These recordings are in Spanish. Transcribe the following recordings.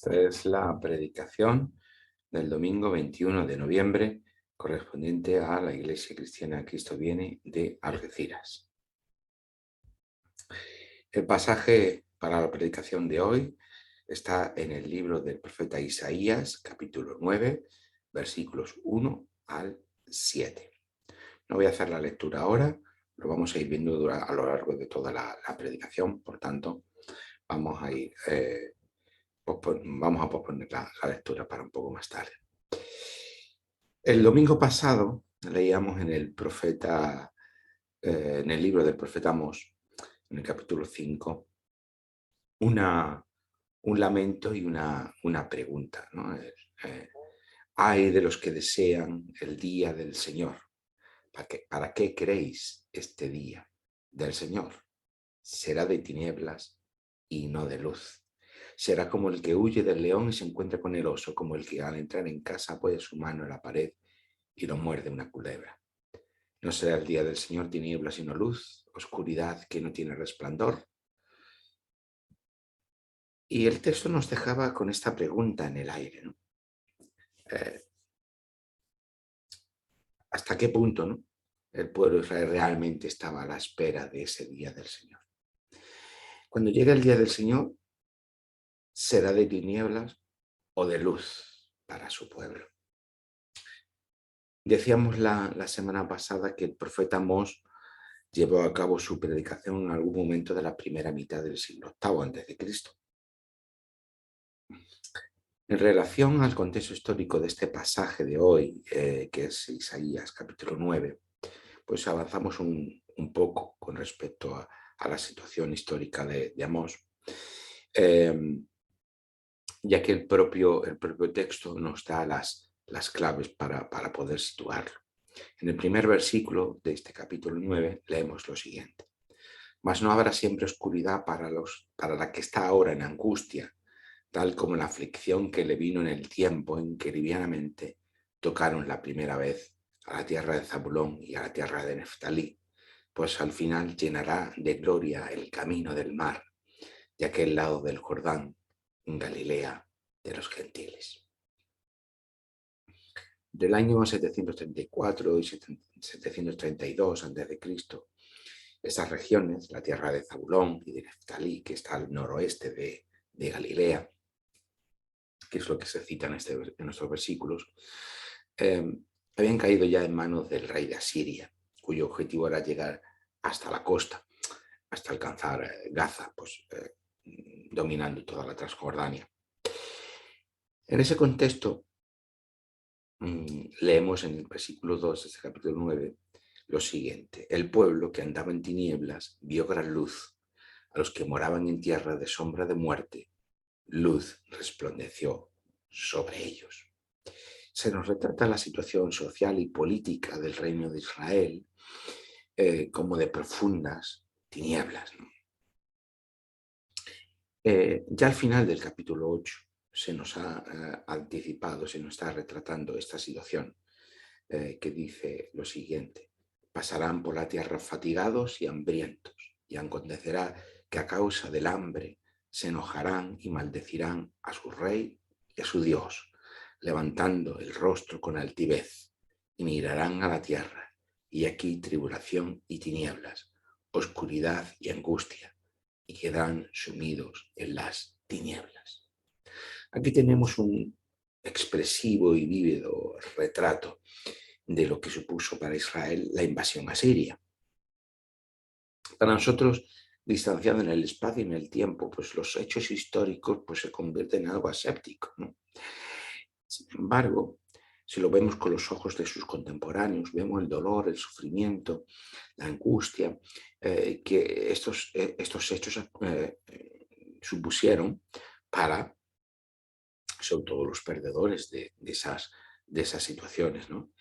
Esta es la predicación del domingo 21 de noviembre, correspondiente a la Iglesia Cristiana Cristo Viene de Algeciras. El pasaje para la predicación de hoy está en el libro del profeta Isaías, capítulo 9, versículos 1 al 7. No voy a hacer la lectura ahora, lo vamos a ir viendo a lo largo de toda la predicación, por tanto, vamos a posponer la lectura para un poco más tarde. El domingo pasado leíamos en el libro del profeta Amós, en el capítulo 5, un lamento y una pregunta, ¿no? Ay de los que desean el día del Señor. ¿Para qué queréis este día del Señor? Será de tinieblas y no de luz. Será como el que huye del león y se encuentra con el oso, como el que al entrar en casa apoya su mano en la pared y lo muerde una culebra. No será el día del Señor tinieblas sino luz, oscuridad que no tiene resplandor. Y el texto nos dejaba con esta pregunta en el aire, ¿no? ¿Hasta qué punto, ¿no?, el pueblo de Israel realmente estaba a la espera de ese día del Señor? Cuando llegue el día del Señor, será de tinieblas o de luz para su pueblo. Decíamos la semana pasada que el profeta Amós llevó a cabo su predicación en algún momento de la primera mitad del siglo VIII a.C. En relación al contexto histórico de este pasaje de hoy, que es Isaías capítulo 9, pues avanzamos un poco con respecto a la situación histórica de Amós, ya que el propio texto nos da las claves para poder situarlo. En el primer versículo de este capítulo 9 leemos lo siguiente: «Mas no habrá siempre oscuridad para la que está ahora en angustia, tal como la aflicción que le vino en el tiempo en que livianamente tocaron la primera vez a la tierra de Zabulón y a la tierra de Neftalí, pues al final llenará de gloria el camino del mar, de aquel lado del Jordán, en Galilea de los gentiles». Del año 734 y 732 a.C., estas regiones, la tierra de Zabulón y de Neftalí, que está al noroeste de Galilea, que es lo que se cita en nuestros versículos, habían caído ya en manos del rey de Asiria, cuyo objetivo era llegar hasta la costa, hasta alcanzar Gaza, pues dominando toda la Transjordania. En ese contexto, leemos en el versículo 2 de este capítulo 9 lo siguiente: «El pueblo que andaba en tinieblas vio gran luz, a los que moraban en tierra de sombra de muerte, luz resplandeció sobre ellos». Se nos retrata la situación social y política del reino de Israel como de profundas tinieblas, ¿no? Ya al final del capítulo 8 se nos ha anticipado, se nos está retratando esta situación que dice lo siguiente: «Pasarán por la tierra fatigados y hambrientos, y acontecerá que a causa del hambre se enojarán y maldecirán a su rey y a su Dios, levantando el rostro con altivez, y mirarán a la tierra, y aquí tribulación y tinieblas, oscuridad y angustia, y quedarán sumidos en las tinieblas». Aquí tenemos un expresivo y vívido retrato de lo que supuso para Israel la invasión asiria. Para nosotros, distanciado en el espacio y en el tiempo, pues los hechos históricos pues, se convierten en algo aséptico, ¿no? Sin embargo, si lo vemos con los ojos de sus contemporáneos, vemos el dolor, el sufrimiento, la angustia que estos hechos supusieron para, sobre todo, los perdedores de esas situaciones, ¿no?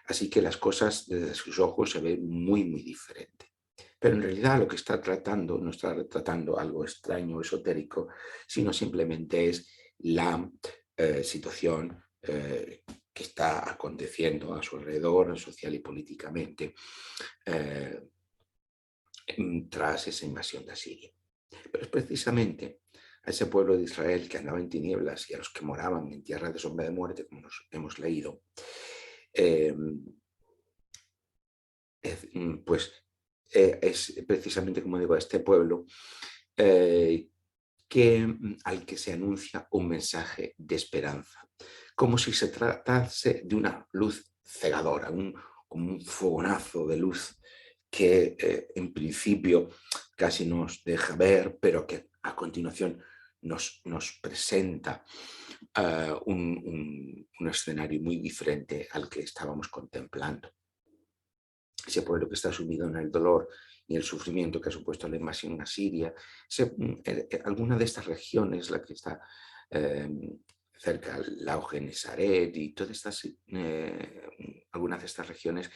Así que las cosas desde sus ojos se ven muy, muy diferente. Pero en realidad lo que está tratando no está retratando algo extraño, esotérico, sino simplemente es la situación que está aconteciendo a su alrededor, social y políticamente, tras esa invasión de Asiria. Pero es precisamente a ese pueblo de Israel que andaba en tinieblas y a los que moraban en tierra de sombra de muerte, como nos hemos leído, eh, pues es precisamente, como digo, a este pueblo eh, al que se anuncia un mensaje de esperanza, como si se tratase de una luz cegadora, como un fogonazo de luz que en principio casi nos deja ver, pero que a continuación nos presenta un escenario muy diferente al que estábamos contemplando. Ese pueblo que está sumido en el dolor y el sufrimiento que ha supuesto la invasión a Siria, alguna de estas regiones, la que está eh, cerca del lago Genesaret y todas estas, algunas de estas regiones,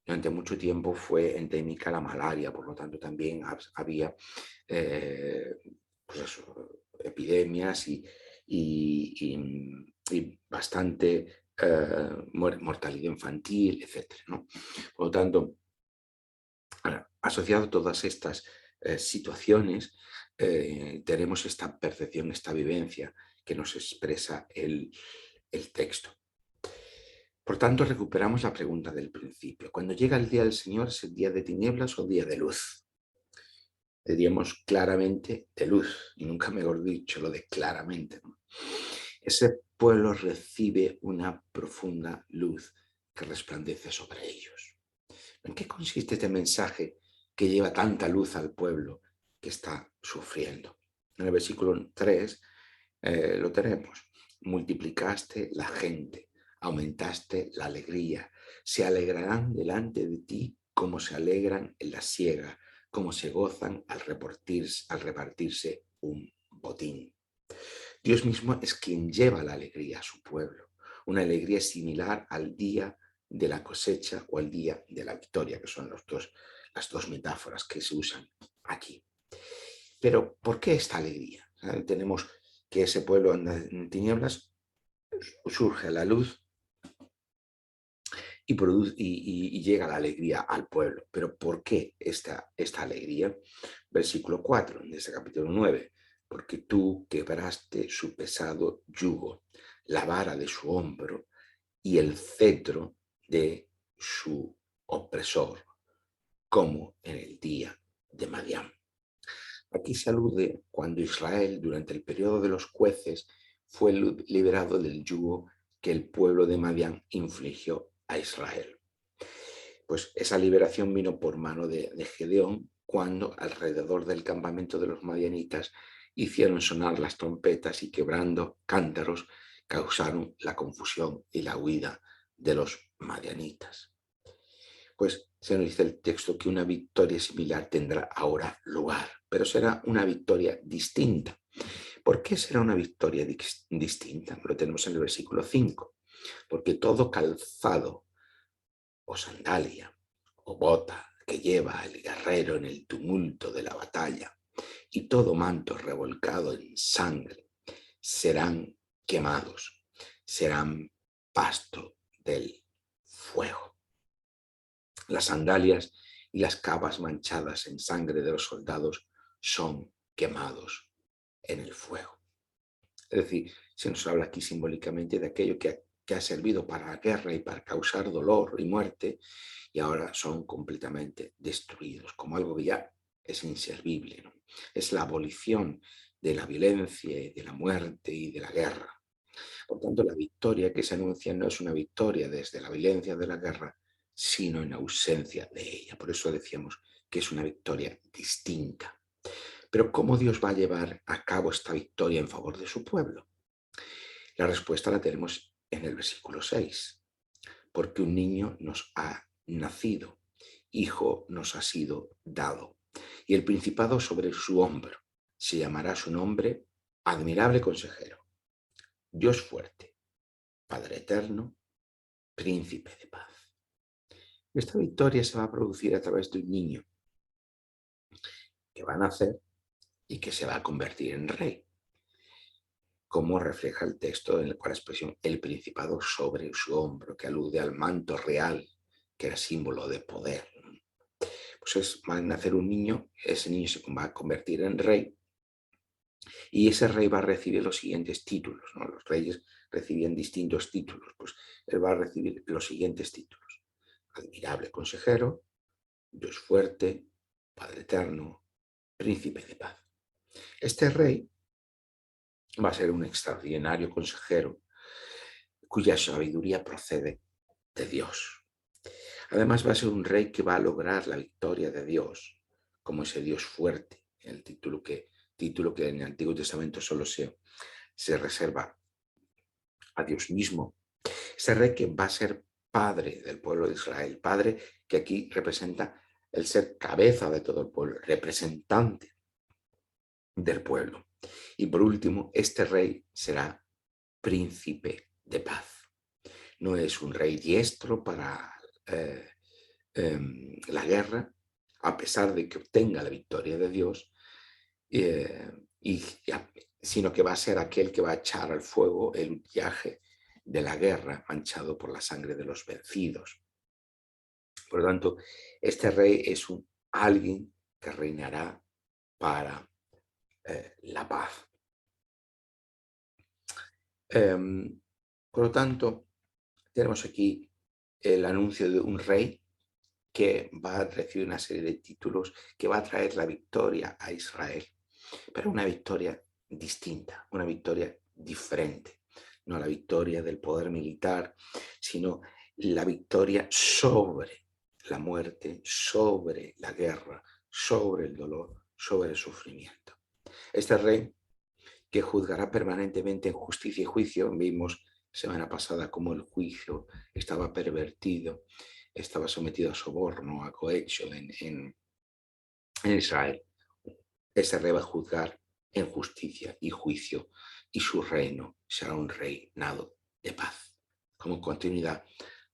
durante mucho tiempo fue endémica la malaria, por lo tanto también había eh, pues eso, epidemias y bastante mortalidad infantil, etc., ¿no? Por lo tanto, asociado a todas estas situaciones, tenemos esta percepción, esta vivencia que nos expresa el texto. Por tanto, recuperamos la pregunta del principio. Cuando llega el día del Señor, ¿es el día de tinieblas o día de luz? Diríamos claramente de luz, y nunca mejor dicho lo de claramente, ¿no? Ese pueblo recibe una profunda luz que resplandece sobre ellos. ¿En qué consiste este mensaje que lleva tanta luz al pueblo que está sufriendo? En el versículo 3 lo tenemos. Multiplicaste la gente, aumentaste la alegría. Se alegrarán delante de ti como se alegran en la siega, como se gozan al repartirse un botín. Dios mismo es quien lleva la alegría a su pueblo, una alegría similar al día de la cosecha o al día de la victoria, que son las dos metáforas que se usan aquí. Pero, ¿por qué esta alegría? Tenemos que ese pueblo anda en tinieblas, surge la luz y llega la alegría al pueblo. Pero ¿por qué esta alegría? Versículo 4 de ese capítulo 9. Porque tú quebraste su pesado yugo, la vara de su hombro y el cetro de su opresor, como en el día de Madián. Aquí se alude cuando Israel, durante el periodo de los jueces, fue liberado del yugo que el pueblo de Madián infligió a Israel. Pues esa liberación vino por mano de Gedeón cuando alrededor del campamento de los madianitas hicieron sonar las trompetas y quebrando cántaros causaron la confusión y la huida de los madianitas. Pues se nos dice el texto que una victoria similar tendrá ahora lugar, pero será una victoria distinta. ¿Por qué será una victoria distinta? Lo tenemos en el versículo 5. Porque todo calzado o sandalia o bota que lleva el guerrero en el tumulto de la batalla y todo manto revolcado en sangre serán quemados, serán pasto del fuego. Las sandalias y las cavas manchadas en sangre de los soldados son quemados en el fuego. Es decir, se nos habla aquí simbólicamente de aquello que ha servido para la guerra y para causar dolor y muerte, y ahora son completamente destruidos, como algo que ya es inservible, ¿no? Es la abolición de la violencia, de la muerte y de la guerra. Por tanto, la victoria que se anuncia no es una victoria desde la violencia de la guerra, sino en ausencia de ella. Por eso decíamos que es una victoria distinta. Pero ¿cómo Dios va a llevar a cabo esta victoria en favor de su pueblo? La respuesta la tenemos en el versículo 6. Porque un niño nos ha nacido, hijo nos ha sido dado, y el principado sobre su hombro. Se llamará su nombre Admirable Consejero, Dios fuerte, Padre eterno, Príncipe de paz. Esta victoria se va a producir a través de un niño que va a nacer y que se va a convertir en rey, como refleja el texto con la expresión el principado sobre su hombro, que alude al manto real, que era símbolo de poder. Pues va a nacer un niño, ese niño se va a convertir en rey Y ese rey va a recibir los siguientes títulos, ¿no? Los reyes recibían distintos títulos, pues él va a recibir los siguientes títulos: admirable consejero, Dios fuerte, Padre eterno, príncipe de paz. Este rey va a ser un extraordinario consejero cuya sabiduría procede de Dios. Además va a ser un rey que va a lograr la victoria de Dios como ese Dios fuerte, el título que en el Antiguo Testamento solo se reserva a Dios mismo. Ese rey que va a ser padre del pueblo de Israel, padre que aquí representa el ser cabeza de todo el pueblo, representante del pueblo. Y por último, este rey será príncipe de paz. No es un rey diestro para la guerra, a pesar de que obtenga la victoria de Dios, eh, y, sino que va a ser aquel que va a echar al fuego el utillaje de la guerra manchado por la sangre de los vencidos. Por lo tanto, este rey es alguien que reinará para la paz. Por lo tanto, tenemos aquí el anuncio de un rey que va a recibir una serie de títulos, que va a traer la victoria a Israel, pero una victoria distinta, una victoria diferente. No la victoria del poder militar, sino la victoria sobre la muerte, sobre la guerra, sobre el dolor, sobre el sufrimiento. Este rey que juzgará permanentemente en justicia y juicio. Vimos semana pasada cómo el juicio estaba pervertido, estaba sometido a soborno, a cohecho en Israel. Ese rey va a juzgar en justicia y juicio, y su reino será un reinado de paz, como continuidad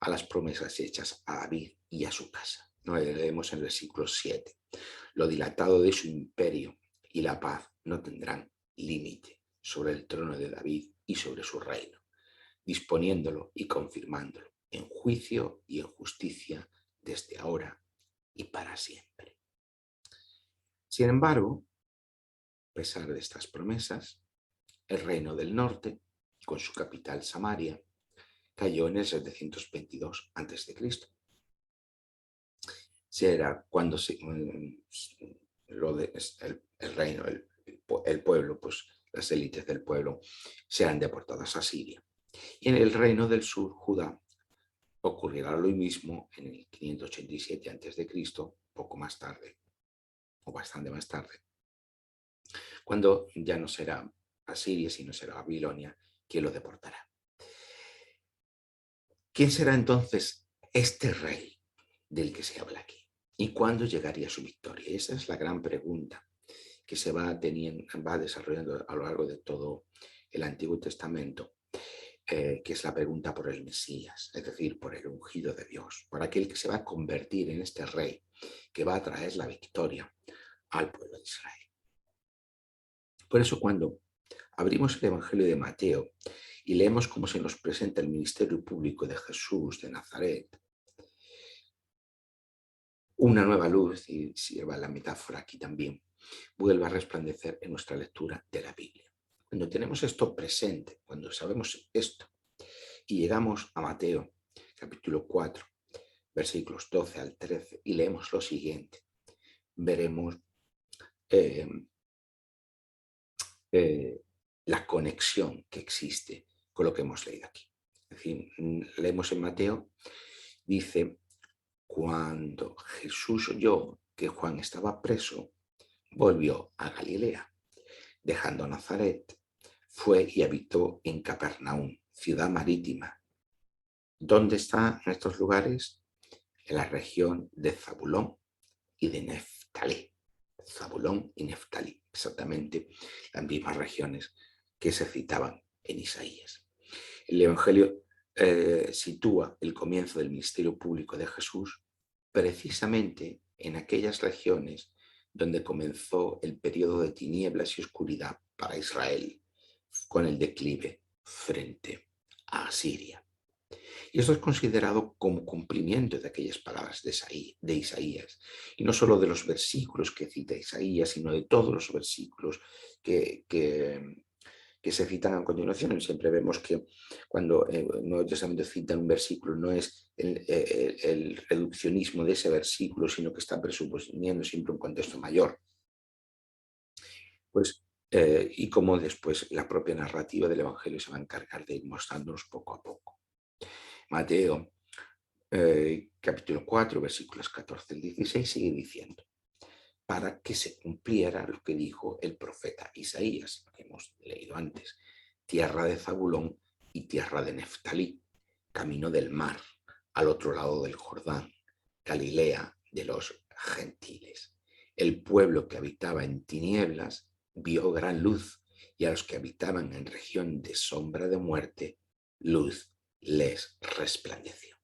a las promesas hechas a David y a su casa. No leemos en el versículo 7. Lo dilatado de su imperio y la paz no tendrán límite sobre el trono de David y sobre su reino, disponiéndolo y confirmándolo en juicio y en justicia desde ahora y para siempre. Sin embargo, a pesar de estas promesas, el reino del norte, con su capital Samaria, cayó en el 722 a.C. Será cuando el reino, el pueblo, pues las élites del pueblo serán deportadas a Siria. Y en el reino del sur, Judá, ocurrirá lo mismo en el 587 a.C., poco más tarde, o bastante más tarde, cuando ya no será Asiria, sino será Babilonia quien lo deportará. ¿Quién será entonces este rey del que se habla aquí? ¿Y cuándo llegaría su victoria? Esa es la gran pregunta que se va desarrollando a lo largo de todo el Antiguo Testamento, que es la pregunta por el Mesías, es decir, por el ungido de Dios, por aquel que se va a convertir en este rey que va a traer la victoria al pueblo de Israel. Por eso cuando abrimos el Evangelio de Mateo y leemos cómo se nos presenta el ministerio público de Jesús de Nazaret, una nueva luz, y sirva la metáfora aquí también, vuelve a resplandecer en nuestra lectura de la Biblia. Cuando tenemos esto presente, cuando sabemos esto, y llegamos a Mateo, capítulo 4, versículos 12 al 13, y leemos lo siguiente, veremos eh, la conexión que existe con lo que hemos leído aquí. Es decir, leemos en Mateo, dice, cuando Jesús oyó que Juan estaba preso, volvió a Galilea. Dejando Nazaret, fue y habitó en Capernaum, ciudad marítima. ¿Dónde están estos lugares? En la región de Zabulón y de Neftalí. Zabulón y Neftalí, exactamente las mismas regiones que se citaban en Isaías. El Evangelio sitúa el comienzo del ministerio público de Jesús precisamente en aquellas regiones donde comenzó el periodo de tinieblas y oscuridad para Israel, con el declive frente a Asiria. Y esto es considerado como cumplimiento de aquellas palabras de Isaías. Y no solo de los versículos que cita Isaías, sino de todos los versículos que se citan a continuación. Y siempre vemos que cuando el Nuevo Testamento cita un versículo no es el reduccionismo de ese versículo, sino que está presuponiendo siempre un contexto mayor. Pues, y como después la propia narrativa del Evangelio se va a encargar de ir mostrándonos poco a poco. Mateo capítulo 4, versículos 14 al 16, sigue diciendo, para que se cumpliera lo que dijo el profeta Isaías, que hemos leído antes, tierra de Zabulón y tierra de Neftalí, camino del mar, al otro lado del Jordán, Galilea de los gentiles. El pueblo que habitaba en tinieblas vio gran luz, y a los que habitaban en región de sombra de muerte, luz les resplandeció.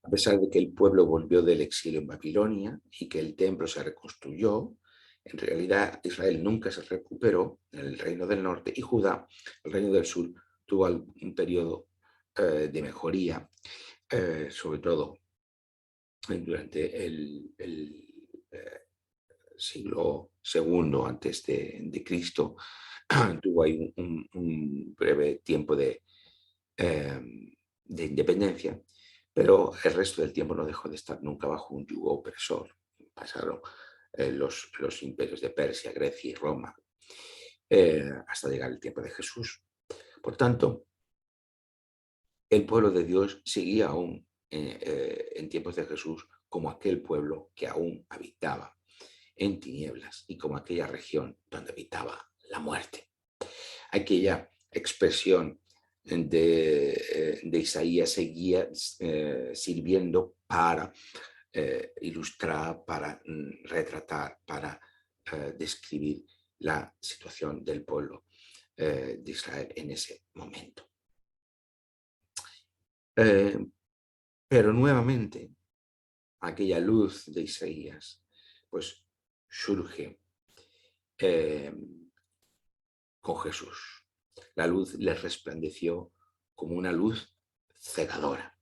A pesar de que el pueblo volvió del exilio en Babilonia y que el templo se reconstruyó, en realidad Israel nunca se recuperó en el reino del norte, y Judá, el reino del sur, tuvo un periodo de mejoría, sobre todo durante siglo segundo antes de Cristo. Tuvo ahí un breve tiempo de independencia, pero el resto del tiempo no dejó de estar nunca bajo un yugo opresor. Pasaron los imperios de Persia, Grecia y Roma, hasta llegar el tiempo de Jesús. Por tanto, el pueblo de Dios seguía aún en tiempos de Jesús como aquel pueblo que aún habitaba en tinieblas y como aquella región donde habitaba la muerte. Aquella expresión de Isaías seguía sirviendo para ilustrar, para retratar, para describir la situación del pueblo de Israel en ese momento. Pero nuevamente, aquella luz de Isaías, pues surge con Jesús. La luz les resplandeció como una luz cegadora.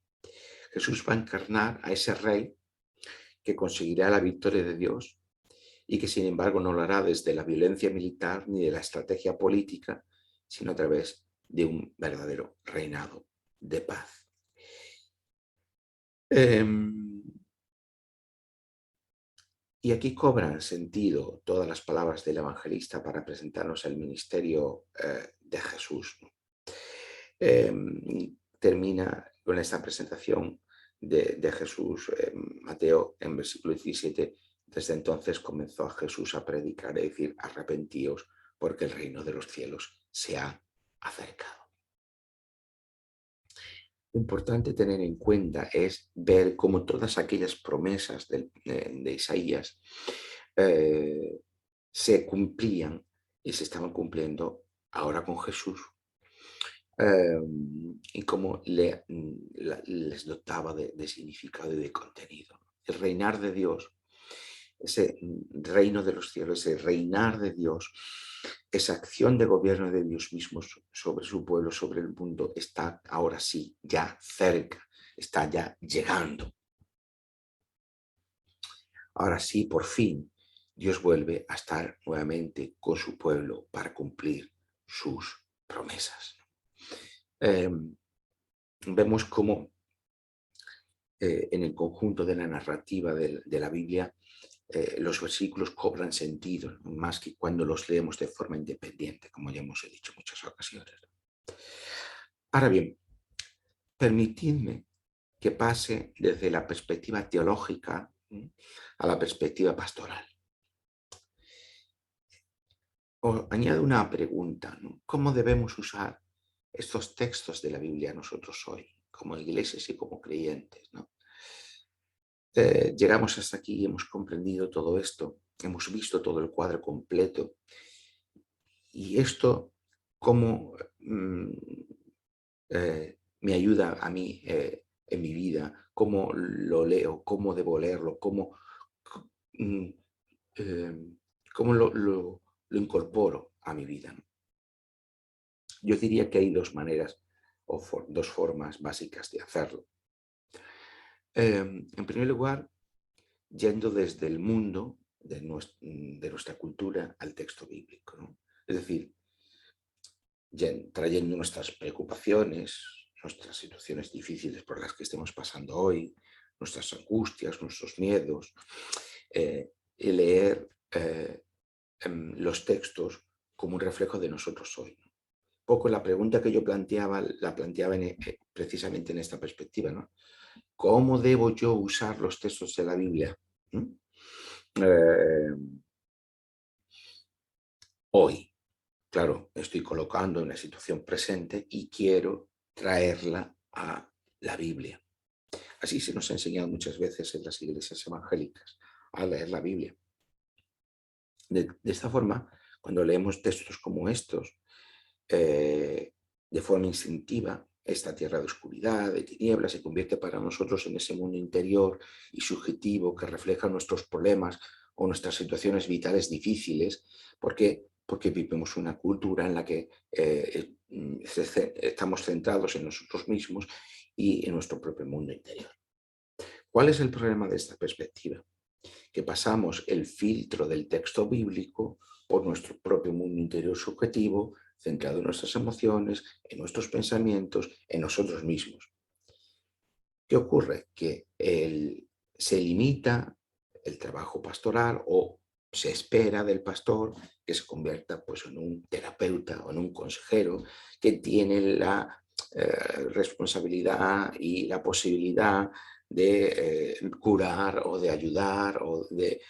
Jesús va a encarnar a ese rey que conseguirá la victoria de Dios y que sin embargo no lo hará desde la violencia militar ni de la estrategia política, sino a través de un verdadero reinado de paz. Y aquí cobran sentido todas las palabras del evangelista para presentarnos el ministerio de Jesús. Termina con esta presentación de Jesús, Mateo, en versículo 17. Desde entonces comenzó a Jesús a predicar y decir, arrepentíos, porque el reino de los cielos se ha acercado. Lo importante tener en cuenta es ver cómo todas aquellas promesas de Isaías se cumplían y se estaban cumpliendo ahora con Jesús, y cómo les dotaba de significado y de contenido. El reinar de Dios, ese reino de los cielos, ese reinar de Dios, esa acción de gobierno de Dios mismo sobre su pueblo, sobre el mundo, está ahora sí ya cerca, está ya llegando. Ahora sí, por fin, Dios vuelve a estar nuevamente con su pueblo para cumplir sus promesas. Vemos cómo en el conjunto de la narrativa de la Biblia los versículos cobran sentido, ¿no? Más que cuando los leemos de forma independiente, como ya hemos dicho en muchas ocasiones. Ahora bien, permitidme que pase desde la perspectiva teológica a la perspectiva pastoral. Os añado una pregunta, ¿no? ¿Cómo debemos usar estos textos de la Biblia nosotros hoy, como iglesias y como creyentes, ¿no? Llegamos hasta aquí y hemos comprendido todo esto, hemos visto todo el cuadro completo. Y esto, ¿cómo me ayuda a mí en mi vida? ¿Cómo lo leo? ¿Cómo debo leerlo? Mm, ¿Cómo lo incorporo a mi vida? Yo diría que hay dos maneras o dos formas básicas de hacerlo. En primer lugar, yendo desde el mundo de nuestra cultura al texto bíblico, ¿no? Es decir, trayendo nuestras preocupaciones, nuestras situaciones difíciles por las que estemos pasando hoy, nuestras angustias, nuestros miedos, y leer los textos como un reflejo de nosotros hoy. Poco la pregunta que yo planteaba, la planteaba precisamente en esta perspectiva, ¿no? ¿Cómo debo yo usar los textos de la Biblia? ¿Mm? Hoy, claro, me estoy colocando en la situación presente y quiero traerla a la Biblia. Así se nos ha enseñado muchas veces en las iglesias evangélicas a leer la Biblia. De esta forma, cuando leemos textos como estos, de forma instintiva, esta tierra de oscuridad, de tinieblas, se convierte para nosotros en ese mundo interior y subjetivo que refleja nuestros problemas o nuestras situaciones vitales difíciles. ¿Por qué? Porque vivimos una cultura en la que estamos centrados en nosotros mismos y en nuestro propio mundo interior. ¿Cuál es el problema de esta perspectiva? Que pasamos el filtro del texto bíblico por nuestro propio mundo interior subjetivo, centrado en nuestras emociones, en nuestros pensamientos, en nosotros mismos. ¿Qué ocurre? Que se limita el trabajo pastoral o se espera del pastor que se convierta pues, en un terapeuta o en un consejero que tiene la responsabilidad y la posibilidad de curar o de ayudar o de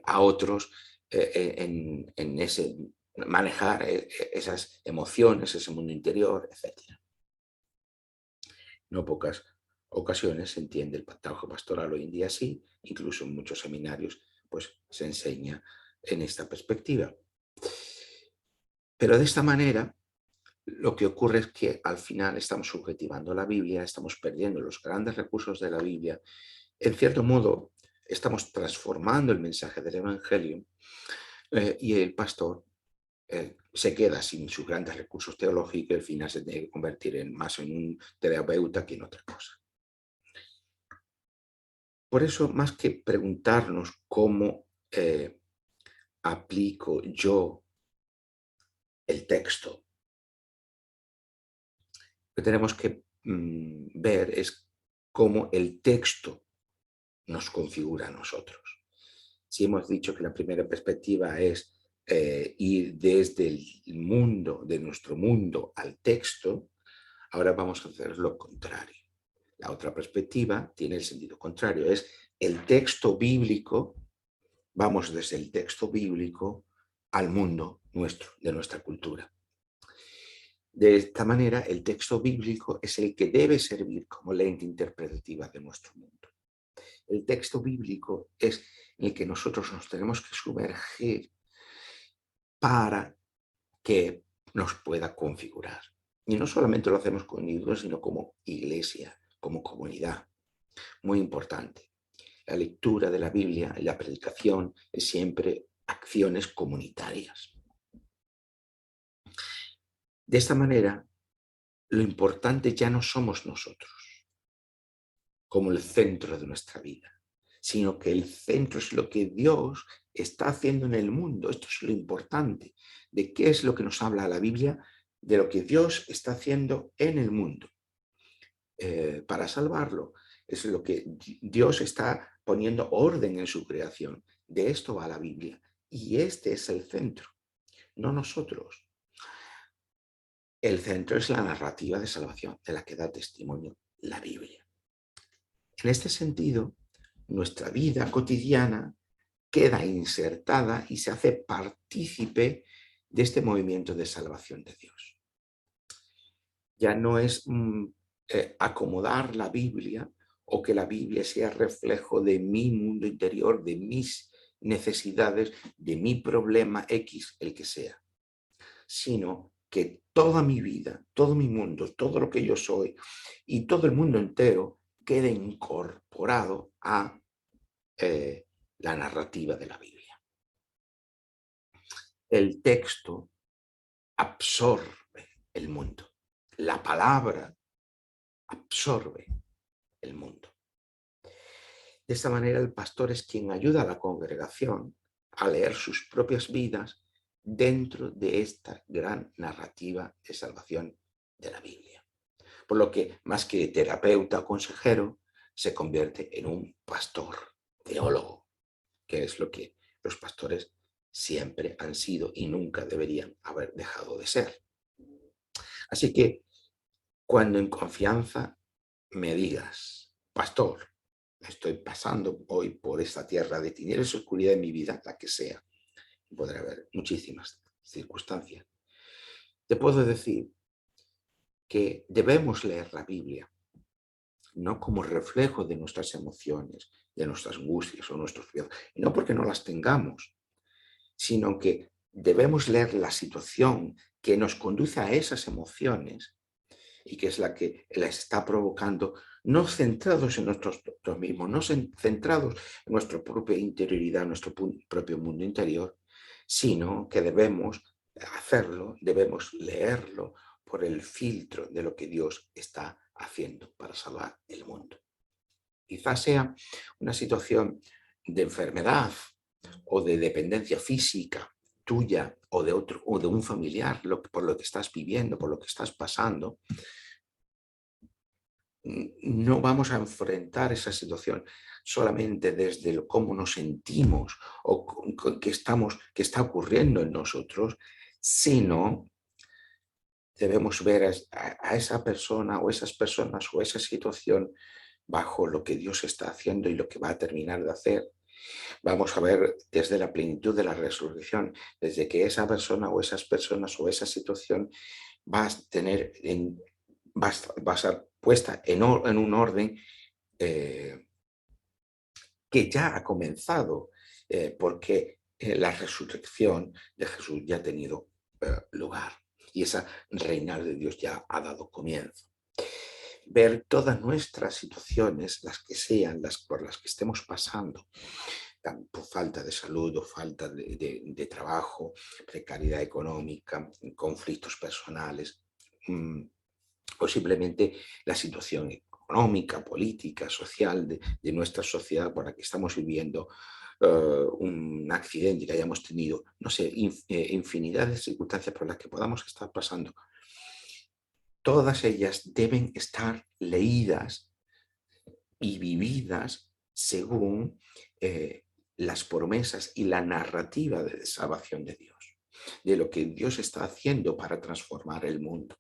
a otros en ese manejar esas emociones, ese mundo interior, etc. No pocas ocasiones se entiende el trabajo pastoral hoy en día así, incluso en muchos seminarios pues se enseña en esta perspectiva. Pero de esta manera lo que ocurre es que al final estamos subjetivando la Biblia, estamos perdiendo los grandes recursos de la Biblia. En cierto modo, estamos transformando el mensaje del Evangelio y el pastor se queda sin sus grandes recursos teológicos y al final se tiene que convertir más en un terapeuta que en otra cosa. Por eso, más que preguntarnos cómo aplico yo el texto, lo que tenemos que ver es cómo el texto nos configura a nosotros. Si hemos dicho que la primera perspectiva es ir desde el mundo, de nuestro mundo al texto, ahora vamos a hacer lo contrario. La otra perspectiva tiene el sentido contrario, es el texto bíblico, vamos desde el texto bíblico al mundo nuestro, de nuestra cultura. De esta manera, el texto bíblico es el que debe servir como lente interpretativa de nuestro mundo. El texto bíblico es el que nosotros nos tenemos que sumergir para que nos pueda configurar. Y no solamente lo hacemos con libros, sino como iglesia, como comunidad. Muy importante. La lectura de la Biblia y la predicación es siempre acciones comunitarias. De esta manera, lo importante ya no somos nosotros como el centro de nuestra vida, sino que el centro es lo que Dios está haciendo en el mundo. Esto es lo importante, de qué es lo que nos habla la Biblia, de lo que Dios está haciendo en el mundo para salvarlo. Es lo que Dios está poniendo orden en su creación. De esto va la Biblia. Y este es el centro, no nosotros. El centro es la narrativa de salvación de la que da testimonio la Biblia. En este sentido, nuestra vida cotidiana queda insertada y se hace partícipe de este movimiento de salvación de Dios. Ya no es acomodar la Biblia o que la Biblia sea reflejo de mi mundo interior, de mis necesidades, de mi problema X, el que sea, sino que toda mi vida, todo mi mundo, todo lo que yo soy y todo el mundo entero quede incorporado a la narrativa de la Biblia. El texto absorbe el mundo. la palabra absorbe el mundo. De esta manera, el pastor es quien ayuda a la congregación a leer sus propias vidas dentro de esta gran narrativa de salvación de la Biblia. Por lo que, más que terapeuta o consejero, se convierte en un pastor, teólogo, que es lo que los pastores siempre han sido y nunca deberían haber dejado de ser. Así que, cuando en confianza me digas, pastor, estoy pasando hoy por esta tierra de tinieblas y oscuridad en mi vida, la que sea, podrá haber muchísimas circunstancias, te puedo decir que debemos leer la Biblia no como reflejo de nuestras emociones, de nuestras angustias o nuestros miedos, y no porque no las tengamos, sino que debemos leer la situación que nos conduce a esas emociones y que es la que las está provocando, no centrados en nosotros mismos, no centrados en nuestra propia interioridad, nuestro propio mundo interior, sino que debemos hacerlo, debemos leerlo por el filtro de lo que Dios está haciendo para salvar el mundo. Quizás sea una situación de enfermedad o de dependencia física tuya o de otro o de un familiar por lo que estás viviendo, por lo que estás pasando. No vamos a enfrentar esa situación solamente desde cómo nos sentimos o que está ocurriendo en nosotros, sino debemos ver a esa persona o esas personas o esa situación bajo lo que Dios está haciendo y lo que va a terminar de hacer. Vamos a ver desde la plenitud de la resurrección, desde que esa persona o esas personas o esa situación va a ser puesta en un orden que ya ha comenzado, porque la resurrección de Jesús ya ha tenido lugar y esa reinar de Dios ya ha dado comienzo. Ver todas nuestras situaciones, las que sean, las por las que estemos pasando, por falta de salud o falta de trabajo, precariedad económica, conflictos personales, o simplemente la situación económica, política, social de nuestra sociedad por la que estamos viviendo, un accidente que hayamos tenido, no sé, infinidad de circunstancias por las que podamos estar pasando. Todas ellas deben estar leídas y vividas según las promesas y la narrativa de salvación de Dios, de lo que Dios está haciendo para transformar el mundo.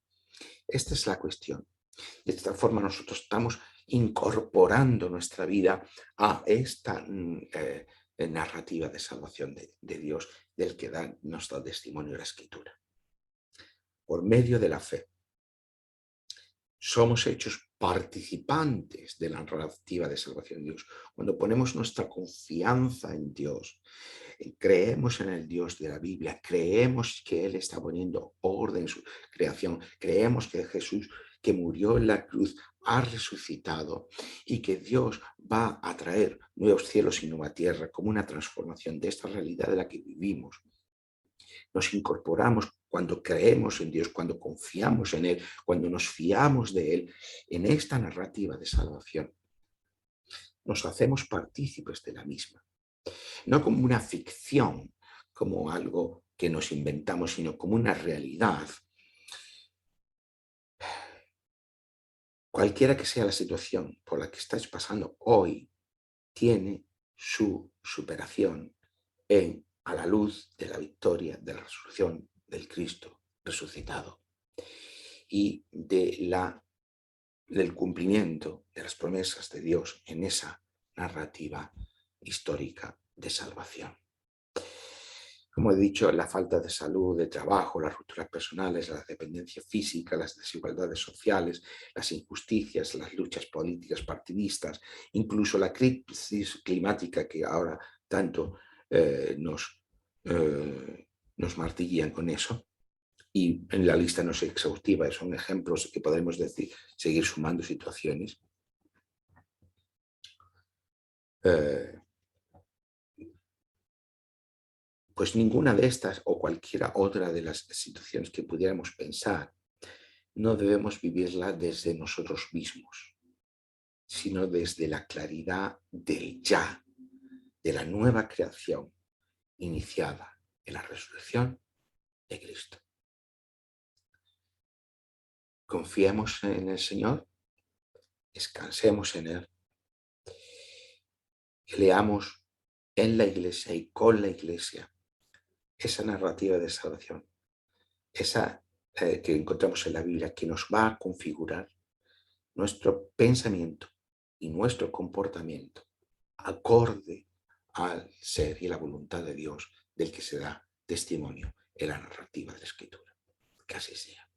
Esta es la cuestión. De esta forma nosotros estamos incorporando nuestra vida a esta narrativa de salvación de Dios, del que nos da testimonio la Escritura. Por medio de la fe, somos hechos participantes de la narrativa de salvación de Dios. Cuando ponemos nuestra confianza en Dios, creemos en el Dios de la Biblia, creemos que Él está poniendo orden en su creación, creemos que Jesús, que murió en la cruz, ha resucitado y que Dios va a traer nuevos cielos y nueva tierra como una transformación de esta realidad de la que vivimos. Nos incorporamos cuando creemos en Dios, cuando confiamos en Él, cuando nos fiamos de Él, en esta narrativa de salvación. Nos hacemos partícipes de la misma. No como una ficción, como algo que nos inventamos, sino como una realidad. Cualquiera que sea la situación por la que estáis pasando hoy, tiene su superación a la luz de la victoria, de la resurrección del Cristo resucitado y del cumplimiento de las promesas de Dios en esa narrativa histórica de salvación. Como he dicho, la falta de salud, de trabajo, las rupturas personales, la dependencia física, las desigualdades sociales, las injusticias, las luchas políticas partidistas, incluso la crisis climática que ahora tanto nos martillan con eso. Y en la lista no es exhaustiva, son ejemplos que podemos decir, seguir sumando situaciones. Pues ninguna de estas o cualquiera otra de las situaciones que pudiéramos pensar no debemos vivirla desde nosotros mismos, sino desde la claridad del ya, de la nueva creación iniciada en la resurrección de Cristo. Confiemos en el Señor, descansemos en Él, y leamos en la Iglesia y con la Iglesia esa narrativa de salvación, esa que encontramos en la Biblia, que nos va a configurar nuestro pensamiento y nuestro comportamiento acorde al ser y la voluntad de Dios del que se da testimonio en la narrativa de la Escritura. Que así sea.